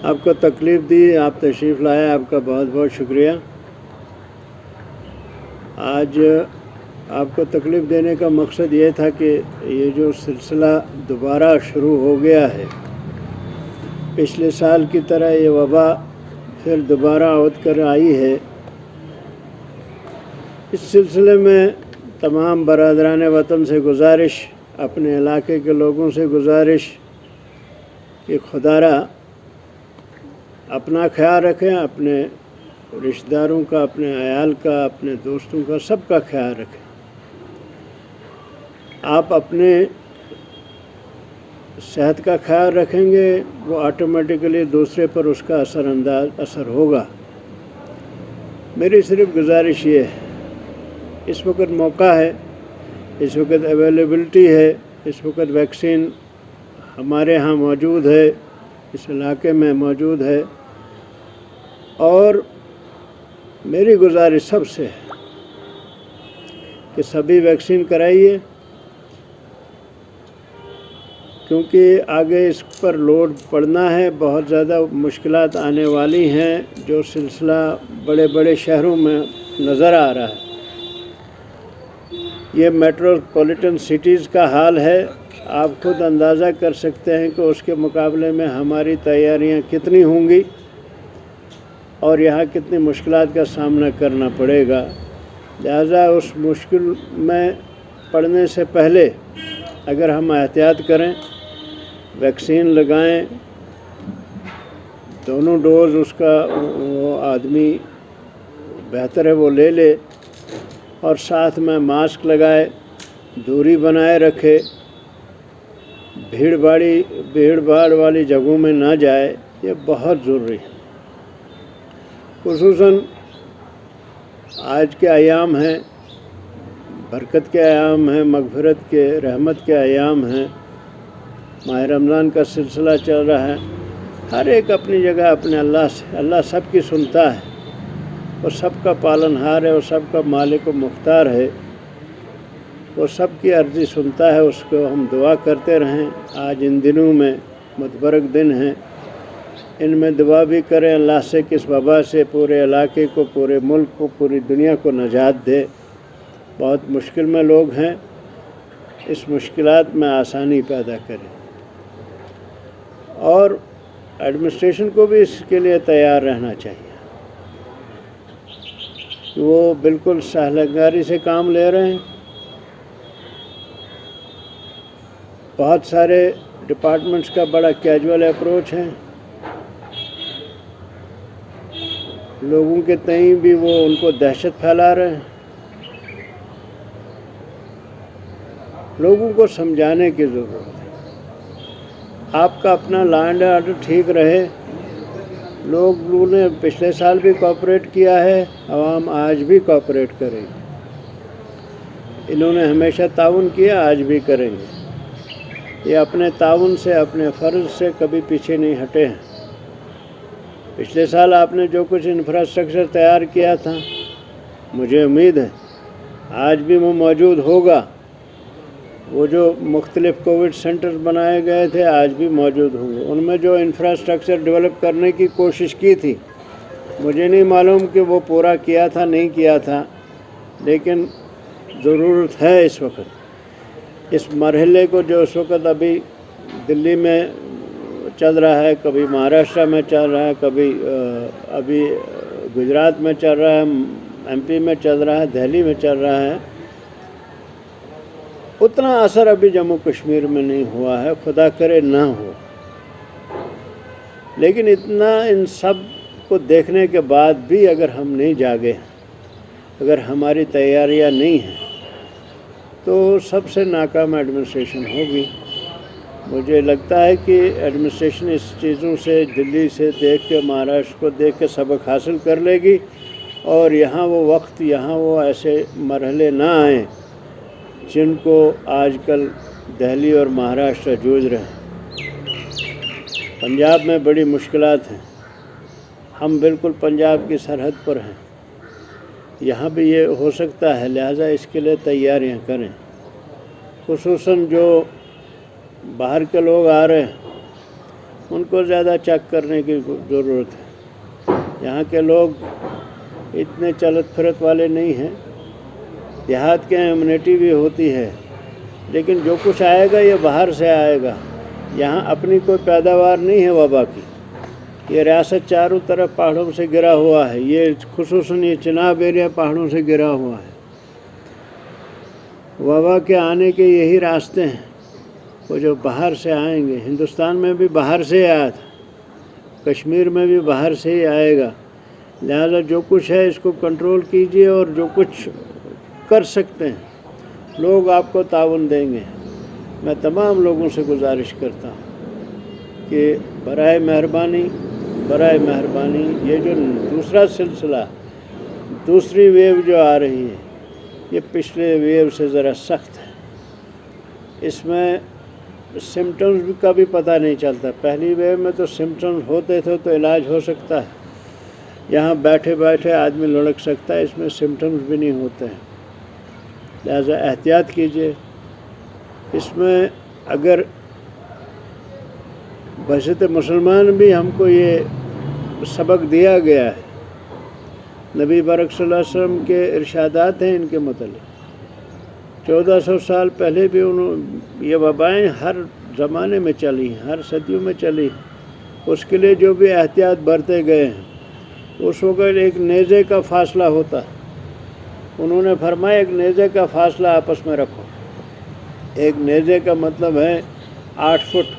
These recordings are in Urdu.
آپ کو تکلیف دی، آپ تشریف لائے، آپ کا بہت بہت شکریہ۔ آج آپ کو تکلیف دینے کا مقصد یہ تھا کہ یہ جو سلسلہ دوبارہ شروع ہو گیا ہے، پچھلے سال کی طرح یہ وبا پھر دوبارہ عود کر آئی ہے، اس سلسلے میں تمام برادران وطن سے گزارش، اپنے علاقے کے لوگوں سے گزارش کہ خدا را اپنا خیال رکھیں، اپنے رشتہ داروں کا، اپنے عیال کا، اپنے دوستوں کا، سب کا خیال رکھیں۔ آپ اپنے صحت کا خیال رکھیں گے، وہ آٹومیٹکلی دوسرے پر اس کا اثر ہوگا۔ میری صرف گزارش یہ ہے، اس وقت موقع ہے، اس وقت اویلیبلٹی ہے، اس وقت ویکسین ہمارے ہاں موجود ہے، اس علاقے میں موجود ہے، اور میری گزارش سب سے ہے کہ سبھی ویکسین کرائیے، کیونکہ آگے اس پر لوڈ پڑنا ہے، بہت زیادہ مشکلات آنے والی ہیں، جو سلسلہ بڑے بڑے شہروں میں نظر آ رہا ہے۔ یہ میٹروپولیٹن سٹیز کا حال ہے، آپ خود اندازہ کر سکتے ہیں کہ اس کے مقابلے میں ہماری تیاریاں کتنی ہوں گی اور یہاں کتنی مشکلات کا سامنا کرنا پڑے گا۔ لہٰذا اس مشکل میں پڑنے سے پہلے اگر ہم احتیاط کریں، ویکسین لگائیں، دونوں ڈوز اس کا وہ آدمی بہتر ہے وہ لے لے، اور ساتھ میں ماسک لگائے، دوری بنائے رکھے، بھیڑ بھاڑ والی جگہوں میں نہ جائے، یہ بہت ضروری ہے۔ خصوصاً آج کے ایام ہیں، برکت کے ایام ہیں، مغفرت کے، رحمت کے ایام ہیں، ماہ رمضان کا سلسلہ چل رہا ہے۔ ہر ایک اپنی جگہ اپنے اللہ سب کی سنتا ہے، وہ سب کا پالن ہار ہے، وہ سب کا مالک و مختار ہے، وہ سب کی عرضی سنتا ہے، اس کو ہم دعا کرتے رہیں۔ آج ان دنوں میں متبرک دن ہیں، ان میں دعا بھی کریں اللہ سے کہ اس وبا سے پورے علاقے کو، پورے ملک کو، پوری دنیا کو نجات دے۔ بہت مشکل میں لوگ ہیں، اس مشکلات میں آسانی پیدا کریں، اور ایڈمنسٹریشن کو بھی اس کے لیے تیار رہنا چاہیے۔ وہ بالکل سہلنگاری سے کام لے رہے ہیں۔ بہت سارے ڈپارٹمنٹس کا بڑا کیجول اپروچ ہے، لوگوں کے تئیں بھی وہ ان کو دہشت پھیلا رہے ہیں۔ لوگوں کو سمجھانے کی ضرورت ہے، آپ کا اپنا لا اینڈ آرڈر ٹھیک رہے۔ لوگوں نے پچھلے سال بھی کوآپریٹ کیا ہے، عوام آج بھی کوآپریٹ کرے گی، انہوں نے ہمیشہ تعاون کیا، آج بھی کریں گے۔ یہ اپنے تعاون سے، اپنے فرض سے کبھی پیچھے نہیں ہٹے ہیں۔ پچھلے سال آپ نے جو کچھ انفراسٹرکچر تیار کیا تھا، مجھے امید ہے آج بھی وہ موجود ہوگا۔ وہ جو مختلف کووڈ سینٹر بنائے گئے تھے آج بھی موجود ہوں گے۔ ان میں جو انفراسٹرکچر ڈیولپ کرنے کی کوشش کی تھی، مجھے نہیں معلوم کہ وہ پورا کیا تھا نہیں کیا تھا، لیکن ضرورت ہے اس وقت، اس مرحلے کو جو اس وقت ابھی دلی میں چل رہا ہے، کبھی مہاراشٹر میں چل رہا ہے، کبھی ابھی گجرات میں چل رہا ہے، ایم پی میں چل رہا ہے، دہلی میں چل رہا ہے، اتنا اثر ابھی جموں کشمیر میں نہیں ہوا ہے، خدا کرے نہ ہو۔ لیکن اتنا ان سب کو دیکھنے کے بعد بھی اگر ہم نہیں جاگے، اگر ہماری تیاریاں نہیں ہیں، تو سب سے ناکام ایڈمنسٹریشن ہوگی۔ مجھے لگتا ہے کہ ایڈمنسٹریشن اس چیزوں سے، دلی سے دیکھ کے، مہاراشٹر کو دیکھ کے سبق حاصل کر لے گی، اور یہاں وہ وقت، یہاں وہ ایسے مرحلے نہ آئیں جن کو آج کل دہلی اور مہاراشٹر جوجھ رہے ہیں۔ پنجاب میں بڑی مشکلات ہیں، ہم بالکل پنجاب کی سرحد پر ہیں، یہاں بھی یہ ہو سکتا ہے، لہٰذا اس کے لیے تیاریاں کریں۔ خصوصاً جو باہر کے لوگ آ رہے ہیں، ان کو زیادہ چیک کرنے کی ضرورت ہے۔ یہاں کے لوگ اتنے چلت پھرت والے نہیں ہیں، دیہات کے امیونٹی بھی ہوتی ہے، لیکن جو کچھ آئے گا یہ باہر سے آئے گا، یہاں اپنی کوئی پیداوار نہیں ہے وبا کی۔ یہ ریاست چاروں طرف پہاڑوں سے گرا ہوا ہے، یہ خصوصاً یہ چناب ایریا پہاڑوں سے گرا ہوا ہے۔ وبا کے آنے کے یہی راستے ہیں، وہ جو باہر سے آئیں گے۔ ہندوستان میں بھی باہر سے آیا تھا، کشمیر میں بھی باہر سے ہی آئے گا، لہذا جو کچھ ہے اس کو کنٹرول کیجیے، اور جو کچھ کر سکتے ہیں لوگ آپ کو تعاون دیں گے۔ میں تمام لوگوں سے گزارش کرتا ہوں کہ برائے مہربانی یہ جو دوسرا سلسلہ، دوسری ویو جو آ رہی ہے، یہ پچھلے ویو سے ذرا سخت ہے۔ اس میں سمٹمز کا بھی پتہ نہیں چلتا۔ پہلی ویو میں تو سمٹمز ہوتے تھے تو علاج ہو سکتا ہے، یہاں بیٹھے بیٹھے آدمی لڑک سکتا ہے، اس میں سمٹمز بھی نہیں ہوتے ہیں، لہذا احتیاط کیجیے۔ اس میں اگر بحثیت مسلمان بھی ہم کو یہ سبق دیا گیا ہے، نبی برک صلی اللہ علیہ وسلم کے ارشادات ہیں ان کے متعلق۔ 1400 سال پہلے بھی یہ وبائیں ہر زمانے میں چلی ہیں، ہر صدیوں میں چلی ہیں، اس کے لیے جو بھی احتیاط برتے گئے ہیں۔ اس وقت ایک نیزے کا فاصلہ ہوتا، انہوں نے فرمایا ایک نیزے کا فاصلہ آپس میں رکھو۔ ایک نیزے کا مطلب ہے 8 فٹ،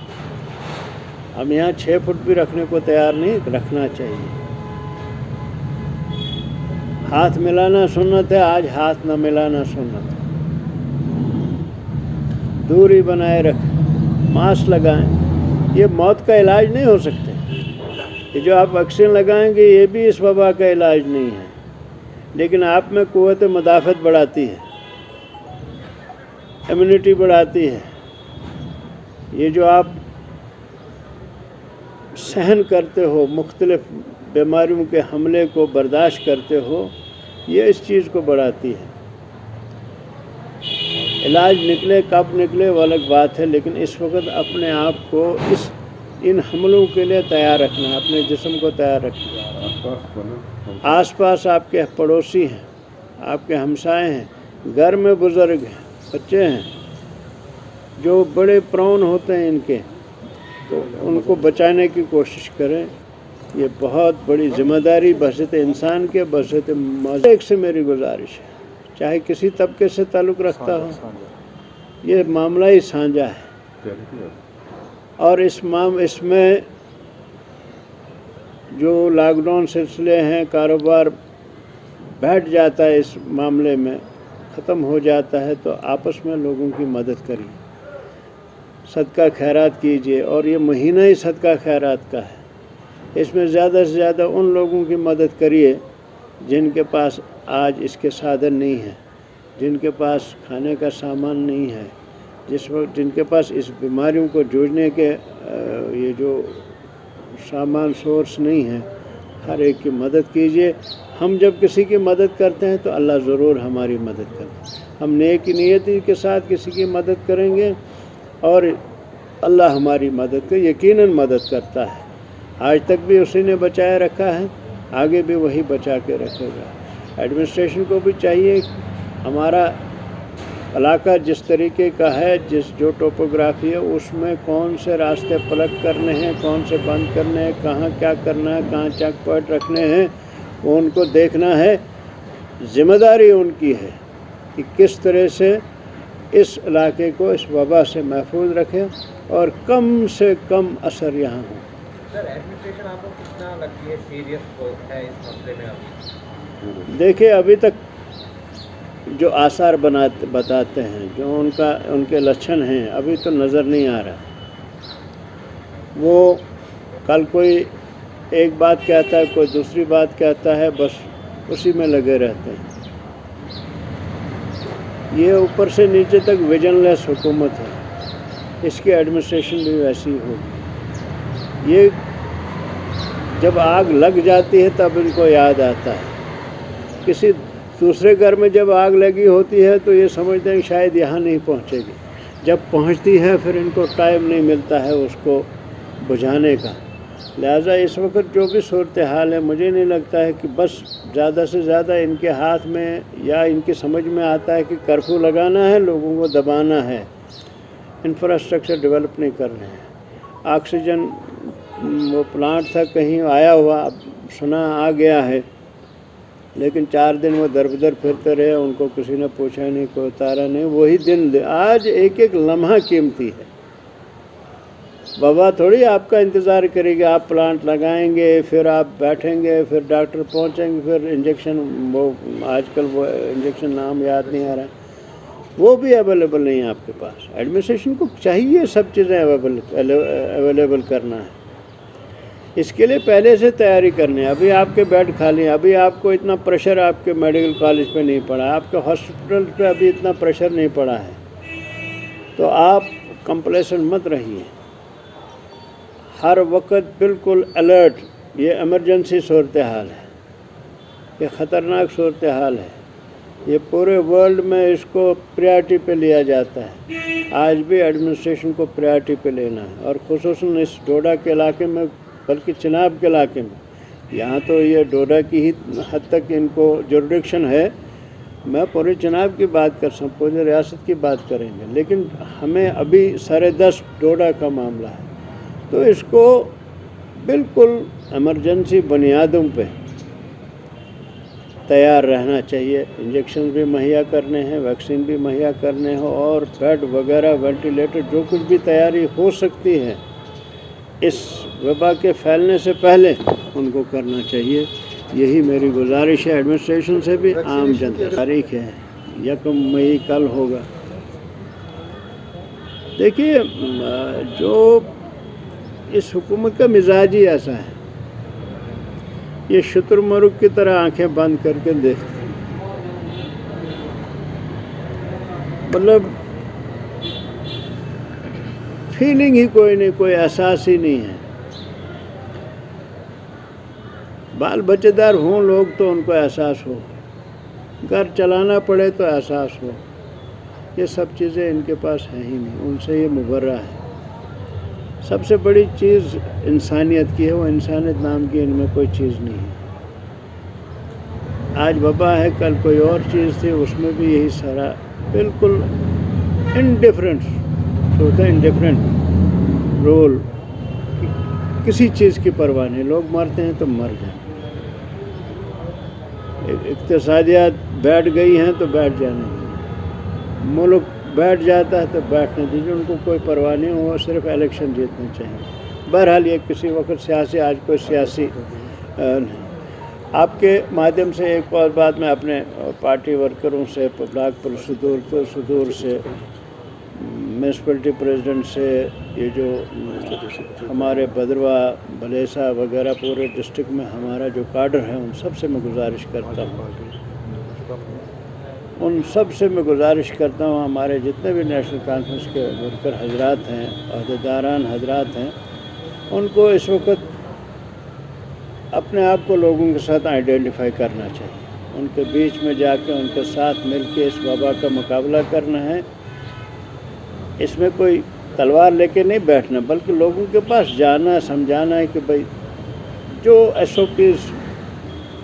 ہم یہاں 6 فٹ بھی رکھنے کو تیار نہیں، رکھنا چاہیے۔ ہاتھ ملانا سنت ہے، آج ہاتھ نہ ملانا سنت ہے۔ دوری بنائے رکھیں، ماسک لگائیں۔ یہ موت کا علاج نہیں ہو سکتے، یہ جو آپ ویکسین لگائیں گے یہ بھی اس وبا کا علاج نہیں ہے، لیکن آپ میں قوت مدافعت بڑھاتی ہے، امیونٹی بڑھاتی ہے۔ یہ جو آپ سہن کرتے ہو، مختلف بیماریوں کے حملے کو برداشت کرتے ہو، یہ اس چیز کو بڑھاتی ہے۔ علاج نکلے کب نکلے وہ الگ بات ہے، لیکن اس وقت اپنے آپ کو ان حملوں کے لیے تیار رکھنا ہے، اپنے جسم کو تیار رکھنا ہے۔ آس پاس آپ کے پڑوسی ہیں، آپ کے ہمسائے ہیں، گھر میں بزرگ ہیں، بچے ہیں جو بڑے پرون ہوتے ہیں ان کے، تو ان کو بچانے کی کوشش کریں۔ یہ بہت بڑی ذمہ داری بحثیت انسان کے، بحثیت ایک سے میری گزارش ہے، چاہے کسی طبقے سے تعلق رکھتا ہو، یہ معاملہ ہی سانجا ہے۔ اور اس میں جو لاک ڈاؤن سلسلے ہیں، کاروبار بیٹھ جاتا ہے، اس معاملے میں ختم ہو جاتا ہے، تو آپس میں لوگوں کی مدد کریے، صدقہ خیرات کیجیے۔ اور یہ مہینہ ہی صدقہ خیرات کا ہے، اس میں زیادہ سے زیادہ ان لوگوں کی مدد کریے جن کے پاس آج اس کے سادھن نہیں ہیں، جن کے پاس کھانے کا سامان نہیں ہے، جن کے پاس اس بیماریوں کو جوجھنے کے یہ جو سامان سورس نہیں ہے، ہر ایک کی مدد کیجیے۔ ہم جب کسی کی مدد کرتے ہیں تو اللہ ضرور ہماری مدد کرتا ہے۔ ہم نیک نیتی کے ساتھ کسی کی مدد کریں گے اور اللہ ہماری مدد کو یقیناً مدد کرتا ہے۔ آج تک بھی اسی نے بچائے رکھا ہے، آگے بھی وہی بچا کے رکھے گا۔ ایڈمنسٹریشن کو بھی چاہیے، ہمارا علاقہ جس طریقے کا ہے، جو ٹوپوگرافی ہے، اس میں کون سے راستے پلگ کرنے ہیں، کون سے بند کرنے ہیں، کہاں کیا کرنا ہے، کہاں چیک پوائنٹ رکھنے ہیں، وہ ان کو دیکھنا ہے۔ ذمہ داری ان کی ہے کہ کس طرح سے اس علاقے کو اس وبا سے محفوظ رکھیں اور کم سے کم اثر یہاں ہو۔ سر، ایڈمنسٹریشن آپ کو کتنا لگتی ہے سیریس ہے اس مسئلے میں ابھی؟ دیکھیں، ابھی تک جو آثار بتاتے ہیں، جو ان کے لچھن ہیں، ابھی تو نظر نہیں آ رہا۔ وہ کل کوئی ایک بات کہتا ہے، کوئی دوسری بات کہتا ہے، بس اسی میں لگے رہتے ہیں۔ یہ اوپر سے نیچے تک ویژن لیس حکومت ہے، اس کی ایڈمنسٹریشن بھی ویسی ہی ہوگی۔ یہ جب آگ لگ جاتی ہے تب ان کو یاد آتا ہے، کسی دوسرے گھر میں جب آگ لگی ہوتی ہے تو یہ سمجھتے ہیں کہ شاید یہاں نہیں پہنچے گی، جب پہنچتی ہے پھر ان کو ٹائم نہیں ملتا ہے اس کو بجھانے کا. لہٰذا اس وقت جو بھی صورتحال ہے مجھے نہیں لگتا ہے کہ بس زیادہ سے زیادہ ان کے ہاتھ میں یا ان کی سمجھ میں آتا ہے کہ کرفیو لگانا ہے, لوگوں کو دبانا ہے, انفراسٹرکچر ڈیولپ نہیں کرنے ہیں. آکسیجن وہ پلانٹ تھا کہیں آیا ہوا, اب سنا آ گیا ہے, لیکن 4 دن وہ در بدر پھرتے رہے, ان کو کسی نے پوچھا نہیں, کوئی اتارا نہیں. وہی دن آج ایک ایک لمحہ قیمتی ہے. وبا تھوڑی آپ کا انتظار کرے گی, آپ پلانٹ لگائیں گے, پھر آپ بیٹھیں گے, پھر ڈاکٹر پہنچیں گے, پھر انجیکشن, وہ آج کل وہ انجیکشن نام یاد نہیں آ رہا, وہ بھی اویلیبل نہیں ہے آپ کے پاس. ایڈمنسٹریشن کو چاہیے سب چیزیں اویلیبل کرنا ہے. اس کے لیے پہلے سے تیاری کرنی ہے. ابھی آپ کے بیڈ خالی ہیں, ابھی آپ کو اتنا پریشر آپ کے میڈیکل کالج پہ نہیں پڑا, آپ کے ہاسپٹل پہ ابھی اتنا پریشر نہیں پڑا ہے, تو آپ کمپلیسنٹ مت رہیے. ہر وقت بالکل الرٹ. یہ ایمرجنسی صورتحال ہے, یہ خطرناک صورتحال ہے, یہ پورے ورلڈ میں اس کو پریارٹی پہ لیا جاتا ہے. آج بھی ایڈمنسٹریشن کو پریارٹی پہ لینا ہے, اور خصوصاً اس ڈوڈا کے علاقے میں, بلکہ چناب کے علاقے میں. یہاں تو یہ ڈوڈا کی ہی حد تک ان کو جوریڈکشن ہے, میں پورے چناب کی بات کر سکتا ہوں, پوری ریاست کی بات کریں گے, لیکن ہمیں ابھی 10:30 ڈوڈا کا معاملہ ہے. تو اس کو بالکل ایمرجنسی بنیادوں پہ تیار رہنا چاہیے. انجیکشن بھی مہیا کرنے ہیں, ویکسین بھی مہیا کرنے ہیں, اور بیڈ وغیرہ, وینٹیلیٹر, جو کچھ بھی تیاری ہو سکتی ہے اس وبا کے پھیلنے سے پہلے ان کو کرنا چاہیے. یہی میری گزارش ہے ایڈمنسٹریشن سے بھی, عام جنتا. تاریخ ہے 1 مئی کل ہوگا. دیکھیے جو اس حکومت کا مزاج ہی ایسا ہے, یہ شتر مرغ کی طرح آنکھیں بند کر کے دیکھتے ہیں. مطلب فیلنگ ہی کوئی نہیں, کوئی احساس ہی نہیں ہے. بال بچے دار ہوں لوگ تو ان کو احساس ہو, گھر چلانا پڑے تو احساس ہو. یہ سب چیزیں ان کے پاس ہیں ہی نہیں, ان سے یہ مبرہ ہے. سب سے بڑی چیز انسانیت کی ہے, وہ انسانیت نام کی ان میں کوئی چیز نہیں ہے. آج وبا ہے, کل کوئی اور چیز تھی, اس میں بھی یہی سارا بالکل انڈیفرنٹ ہوتا ہے, انڈیفرنٹ رول. کسی چیز کی پرواہ نہیں, لوگ مرتے ہیں تو مر جائیں. اقتصادیات بیٹھ گئی ہیں تو بیٹھ جانے دیجیے, ملک بیٹھ جاتا ہے تو بیٹھنے دیجیے, ان کو کوئی پرواہ نہیں, وہ صرف الیکشن جیتنا چاہیے. بہرحال یہ کسی وقت سیاسی, آج کوئی سیاسی. آپ کے مادھیم سے ایک اور بات میں اپنے پارٹی ورکروں سے, بلاک پرصدور سے, میونسپلٹی پریزیڈنٹ سے, یہ جو ہمارے بدروا, بلیسا وغیرہ پورے ڈسٹرکٹ میں ہمارا جو کاڈر ہے, ان سب سے میں گزارش کرتا ہوں, ہمارے جتنے بھی نیشنل کانفرنس کے ورکر حضرات ہیں, عہدیداران حضرات ہیں, ان کو اس وقت اپنے آپ کو لوگوں کے ساتھ آئیڈینٹیفائی کرنا چاہیے. ان کے بیچ میں جا کے ان کے ساتھ مل کے اس وبا کا مقابلہ کرنا ہے. اس میں کوئی تلوار لے کے نہیں بیٹھنا, بلکہ لوگوں کے پاس جانا, سمجھانا ہے کہ بھائی جو SOPs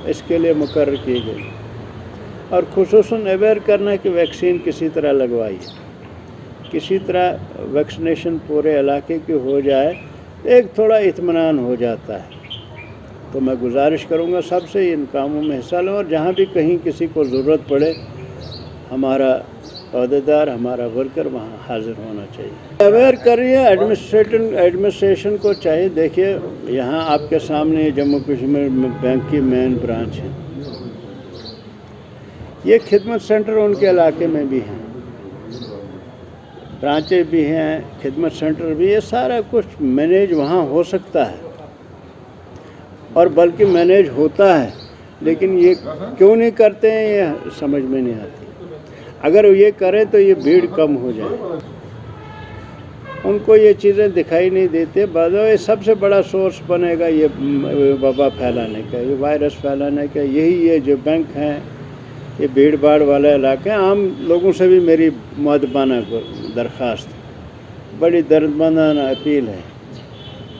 اس کے لیے مقرر کی گئی, اور خصوصاً اویئر کرنا کہ ویکسین کسی طرح لگوائی, کسی طرح ویکسینیشن پورے علاقے کی ہو جائے, ایک تھوڑا اطمینان ہو جاتا ہے. تو میں گزارش کروں گا سب سے ان کاموں میں حصہ لیں, اور جہاں بھی کہیں کسی کو ضرورت پڑے ہمارا عہدیدار, ہمارا ورکر وہاں حاضر ہونا چاہیے. اویئر کریے ایڈمنسٹریشن کو چاہیے. دیکھیے یہاں آپ کے سامنے جموں کشمیر میں بینک کی مین برانچ ہے, یہ خدمت سینٹر ان کے علاقے میں بھی ہیں, برانچیں بھی ہیں, خدمت سینٹر بھی, یہ سارا کچھ مینیج وہاں ہو سکتا ہے, اور بلکہ مینیج ہوتا ہے. لیکن یہ کیوں نہیں کرتے ہیں یہ سمجھ میں نہیں آتی. اگر یہ کریں تو یہ بھیڑ کم ہو جائے. ان کو یہ چیزیں دکھائی نہیں دیتے. بعض سب سے بڑا سورس بنے گا یہ وبا پھیلانے کا, یہ وائرس پھیلانے کا, یہی یہ جو بینک ہیں, یہ بھیڑ بھاڑ والے علاقے ہیں. عام لوگوں سے بھی میری مؤدبانہ درخواست, بڑی دردمندانہ اپیل ہے